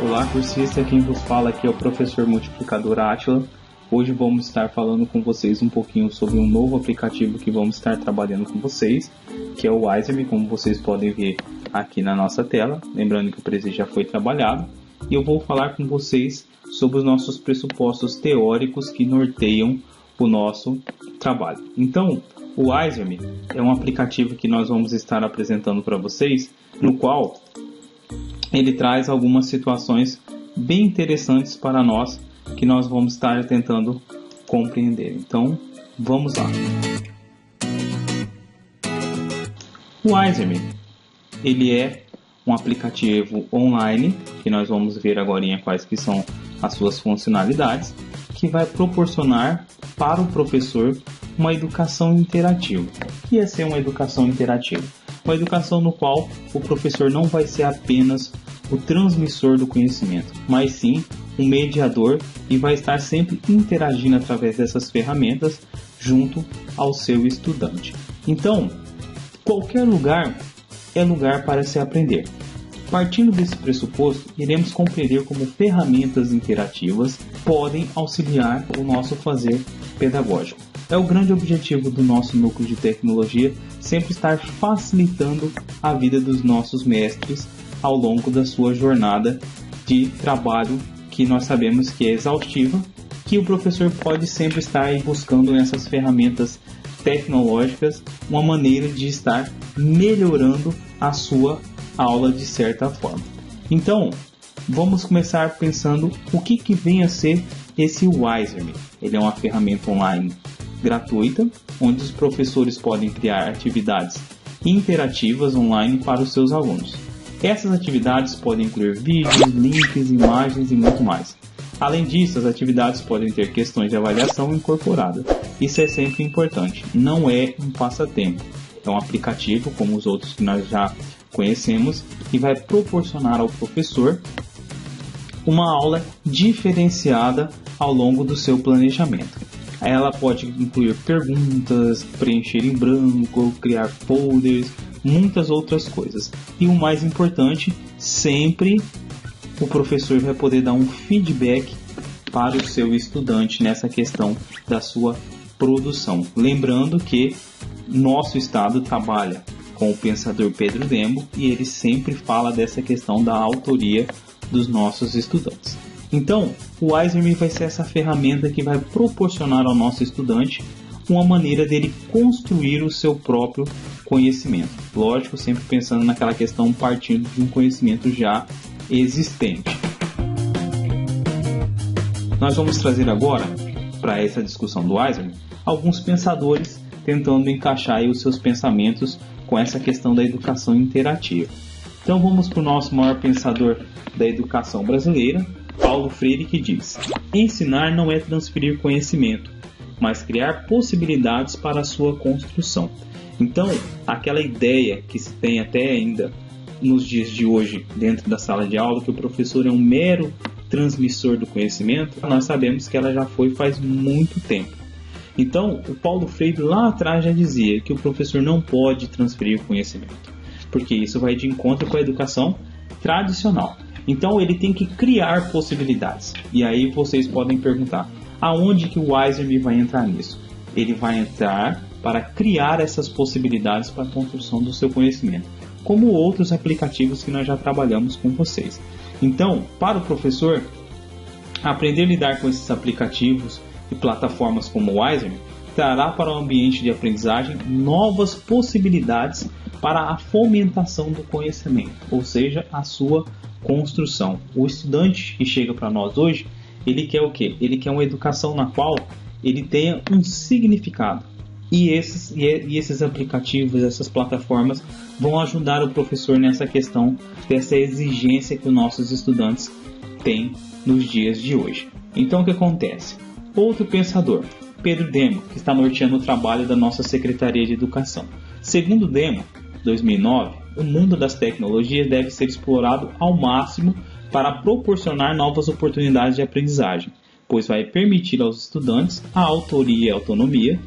Olá, cursista, quem vos fala aqui é o professor multiplicador Átila. Hoje vamos estar falando com vocês um pouquinho sobre um novo aplicativo que vamos estar trabalhando com vocês, que é o Wizer.me, como vocês podem ver aqui na nossa tela. Lembrando que o presente já foi trabalhado. E eu vou falar com vocês sobre os nossos pressupostos teóricos que norteiam o nosso trabalho. Então, o Wizer.me é um aplicativo que nós vamos estar apresentando para vocês, no qual ele traz algumas situações bem interessantes para nós, que nós vamos estar tentando compreender. Então, vamos lá. O Wizer.me, ele é um aplicativo online, que nós vamos ver agora quais que são as suas funcionalidades, que vai proporcionar para o professor uma educação interativa. O que é ser uma educação interativa? Uma educação no qual o professor não vai ser apenas o transmissor do conhecimento, mas sim um mediador, e vai estar sempre interagindo através dessas ferramentas junto ao seu estudante. Então, qualquer lugar é lugar para se aprender. Partindo desse pressuposto, iremos compreender como ferramentas interativas podem auxiliar o nosso fazer pedagógico. É o grande objetivo do nosso núcleo de tecnologia, sempre estar facilitando a vida dos nossos mestres ao longo da sua jornada de trabalho, que nós sabemos que é exaustiva, que o professor pode sempre estar buscando nessas ferramentas tecnológicas uma maneira de estar melhorando a sua aula de certa forma. Então, vamos começar pensando o que vem a ser esse Wizer.me. Ele é uma ferramenta online gratuita, onde os professores podem criar atividades interativas online para os seus alunos. Essas atividades podem incluir vídeos, links, imagens e muito mais. Além disso, as atividades podem ter questões de avaliação incorporadas. Isso é sempre importante, não é um passatempo. É um aplicativo, como os outros que nós já conhecemos, que vai proporcionar ao professor uma aula diferenciada ao longo do seu planejamento. Ela pode incluir perguntas, preencher em branco, criar folders, muitas outras coisas. E o mais importante, sempre o professor vai poder dar um feedback para o seu estudante nessa questão da sua produção. Lembrando que nosso estado trabalha com o pensador Pedro Demo, e ele sempre fala dessa questão da autoria dos nossos estudantes. Então, o Wizer.me vai ser essa ferramenta que vai proporcionar ao nosso estudante uma maneira dele construir o seu próprio conhecimento. Lógico, sempre pensando naquela questão partindo de um conhecimento já existente. Nós vamos trazer agora, para essa discussão do Wizer.me, alguns pensadores tentando encaixar aí os seus pensamentos com essa questão da educação interativa. Então vamos para o nosso maior pensador da educação brasileira, Paulo Freire, que diz: ensinar não é transferir conhecimento, mas criar possibilidades para a sua construção. Então, aquela ideia que se tem até ainda nos dias de hoje dentro da sala de aula, que o professor é um mero transmissor do conhecimento, nós sabemos que ela já foi faz muito tempo. Então, o Paulo Freire lá atrás já dizia que o professor não pode transferir conhecimento, porque isso vai de encontro com a educação tradicional. Então, ele tem que criar possibilidades. E aí vocês podem perguntar, aonde que o Wizer.me vai entrar nisso? Ele vai entrar para criar essas possibilidades para a construção do seu conhecimento, como outros aplicativos que nós já trabalhamos com vocês. Então, para o professor, aprender a lidar com esses aplicativos e plataformas como o Wizer.me trará para o ambiente de aprendizagem novas possibilidades para a fomentação do conhecimento, ou seja, a sua construção. O estudante que chega para nós hoje, ele quer o quê? Ele quer uma educação na qual ele tenha um significado. E esses aplicativos, essas plataformas vão ajudar o professor nessa questão dessa exigência que os nossos estudantes têm nos dias de hoje. Então o que acontece? Outro pensador, Pedro Demo, que está norteando o trabalho da nossa Secretaria de Educação. Segundo Demo, 2009, o mundo das tecnologias deve ser explorado ao máximo para proporcionar novas oportunidades de aprendizagem, pois vai permitir aos estudantes a autoria e a autonomia.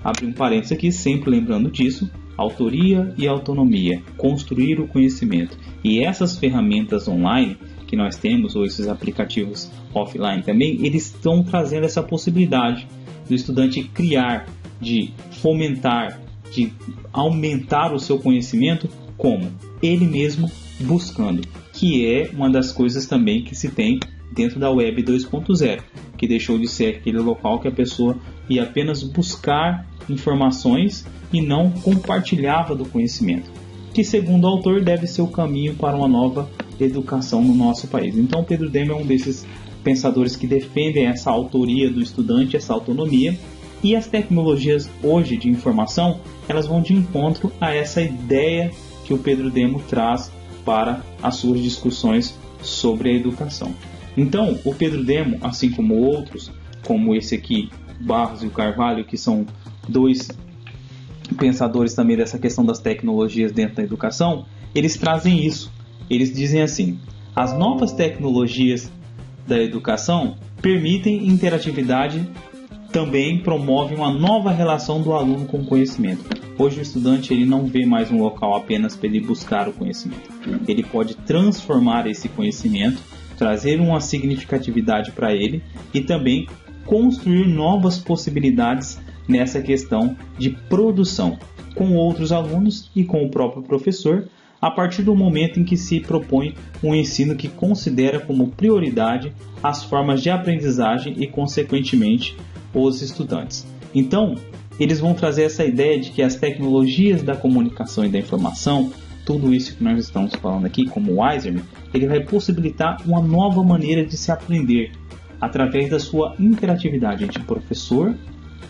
Abre um parênteses aqui, sempre lembrando disso, autoria e autonomia, construir o conhecimento. E essas ferramentas online que nós temos, ou esses aplicativos offline também, eles estão trazendo essa possibilidade do estudante criar, de fomentar, de aumentar o seu conhecimento, como? Ele mesmo buscando, que é uma das coisas também que se tem dentro da Web 2.0, que deixou de ser aquele local que a pessoa ia apenas buscar informações e não compartilhava do conhecimento, que segundo o autor deve ser o caminho para uma nova educação no nosso país. Então Pedro Demo é um desses pensadores que defendem essa autoria do estudante, essa autonomia, e as tecnologias hoje de informação, elas vão de encontro a essa ideia que o Pedro Demo traz para as suas discussões sobre a educação. Então, o Pedro Demo, assim como outros, como esse aqui, Barros e o Carvalho, que são dois pensadores também dessa questão das tecnologias dentro da educação, eles trazem isso. Eles dizem assim: as novas tecnologias da educação permitem interatividade, também promovem uma nova relação do aluno com o conhecimento. Hoje o estudante ele não vê mais um local apenas para ele buscar o conhecimento. Ele pode transformar esse conhecimento, trazer uma significatividade para ele e também construir novas possibilidades nessa questão de produção com outros alunos e com o próprio professor, a partir do momento em que se propõe um ensino que considera como prioridade as formas de aprendizagem e, consequentemente, os estudantes. Então, eles vão trazer essa ideia de que as tecnologias da comunicação e da informação, tudo isso que nós estamos falando aqui, como o Wiseman, ele vai possibilitar uma nova maneira de se aprender através da sua interatividade entre professor,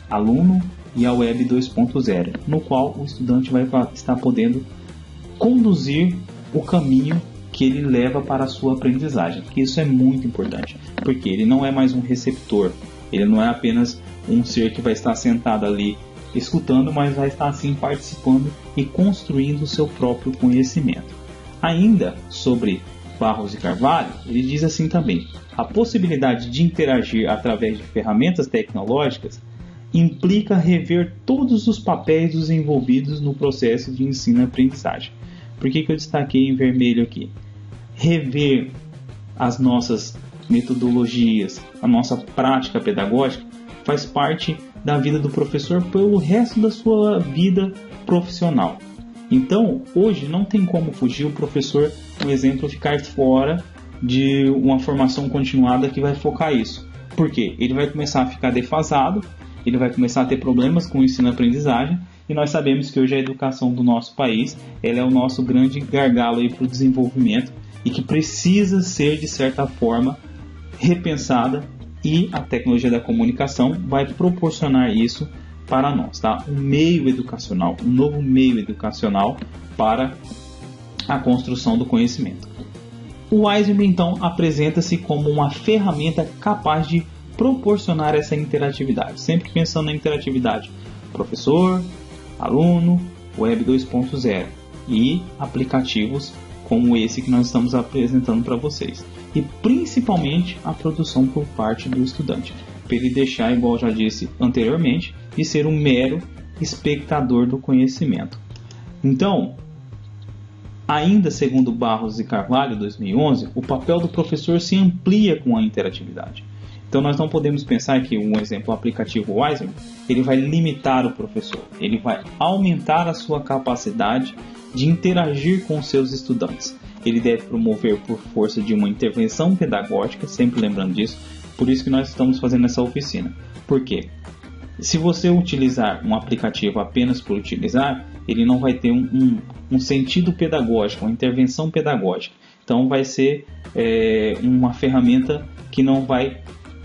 aluno e a Web 2.0, no qual o estudante vai estar podendo conduzir o caminho que ele leva para a sua aprendizagem. Isso é muito importante, porque ele não é mais um receptor, ele não é apenas um ser que vai estar sentado ali escutando, mas vai estar assim participando e construindo o seu próprio conhecimento. Ainda sobre Barros e Carvalho, ele diz assim também: a possibilidade de interagir através de ferramentas tecnológicas implica rever todos os papéis dos envolvidos no processo de ensino-aprendizagem. Por que eu destaquei em vermelho aqui? Rever as nossas metodologias, a nossa prática pedagógica faz parte da vida do professor pelo resto da sua vida profissional. Então, hoje não tem como fugir o professor, por exemplo, ficar fora de uma formação continuada que vai focar isso. Por quê? Ele vai começar a ficar defasado, ele vai começar a ter problemas com o ensino-aprendizagem, e nós sabemos que hoje a educação do nosso país ela é o nosso grande gargalo para o desenvolvimento e que precisa ser, de certa forma, repensada, e a tecnologia da comunicação vai proporcionar isso para nós, tá? Um meio educacional, um novo meio educacional para a construção do conhecimento. O Wiseman, então, apresenta-se como uma ferramenta capaz de proporcionar essa interatividade, sempre pensando na interatividade professor, aluno, Web 2.0 e aplicativos como esse que nós estamos apresentando para vocês. E principalmente a produção por parte do estudante, para ele deixar, igual eu já disse anteriormente, de ser um mero espectador do conhecimento. Então, ainda segundo Barros e Carvalho, 2011, o papel do professor se amplia com a interatividade. Então nós não podemos pensar que um exemplo, o aplicativo Wiseman, ele vai limitar o professor, ele vai aumentar a sua capacidade de interagir com seus estudantes. Ele deve promover por força de uma intervenção pedagógica, sempre lembrando disso, por isso que nós estamos fazendo essa oficina. Por quê? Se você utilizar um aplicativo apenas por utilizar, ele não vai ter um sentido pedagógico, uma intervenção pedagógica. Então vai ser uma ferramenta que não vai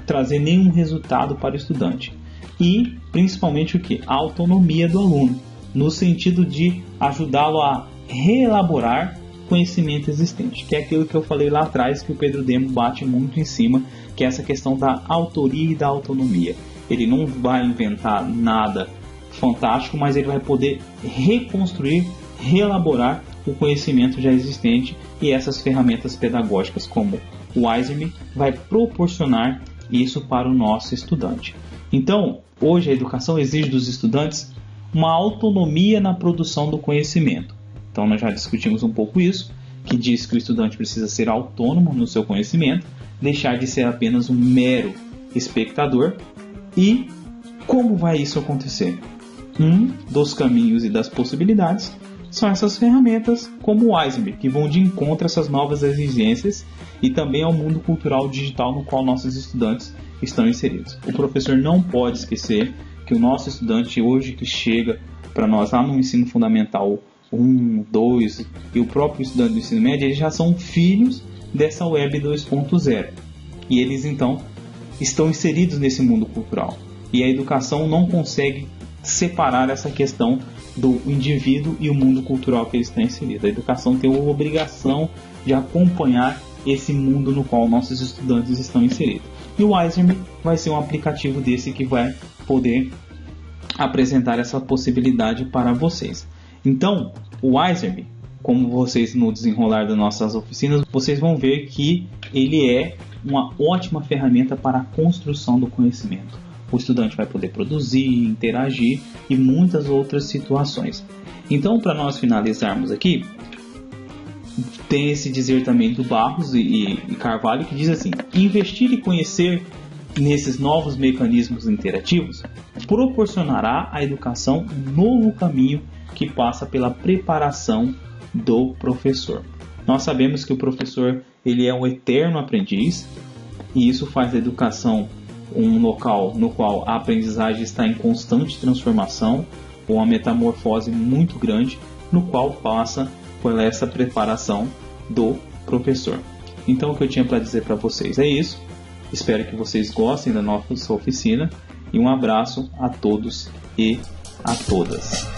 trazer nenhum resultado para o estudante. E principalmente o que? A autonomia do aluno, no sentido de ajudá-lo a reelaborar conhecimento existente, que é aquilo que eu falei lá atrás, que o Pedro Demo bate muito em cima, que é essa questão da autoria e da autonomia. Ele não vai inventar nada fantástico, mas ele vai poder reconstruir, reelaborar o conhecimento já existente, e essas ferramentas pedagógicas como o Wiseman vai proporcionar isso para o nosso estudante. Então, hoje a educação exige dos estudantes uma autonomia na produção do conhecimento. Então nós já discutimos um pouco isso, que diz que o estudante precisa ser autônomo no seu conhecimento, deixar de ser apenas um mero espectador. E como vai isso acontecer? Um dos caminhos e das possibilidades são essas ferramentas como o Weizenberg, que vão de encontro a essas novas exigências e também ao mundo cultural digital no qual nossos estudantes estão inseridos. O professor não pode esquecer que o nosso estudante hoje que chega para nós lá no ensino fundamental 1, 2 e o próprio estudante do ensino médio, eles já são filhos dessa web 2.0 e eles então estão inseridos nesse mundo cultural, e a educação não consegue separar essa questão do indivíduo e o mundo cultural que ele está inserido. A educação tem a obrigação de acompanhar esse mundo no qual nossos estudantes estão inseridos. E o Weizenberg vai ser um aplicativo desse que vai poder apresentar essa possibilidade para vocês. Então, o Weizenberg, como vocês no desenrolar das nossas oficinas, vocês vão ver que ele é uma ótima ferramenta para a construção do conhecimento. O estudante vai poder produzir, interagir e muitas outras situações. Então, para nós finalizarmos aqui, tem esse dizer também do Barros e Carvalho que diz assim: investir e conhecer nesses novos mecanismos interativos proporcionará à educação um novo caminho que passa pela preparação do professor. Nós sabemos que o professor ele é um eterno aprendiz e isso faz da educação um local no qual a aprendizagem está em constante transformação, ou uma metamorfose muito grande, no qual passa por essa preparação do professor. Então o que eu tinha para dizer para vocês é isso. Espero que vocês gostem da nossa oficina e um abraço a todos e a todas.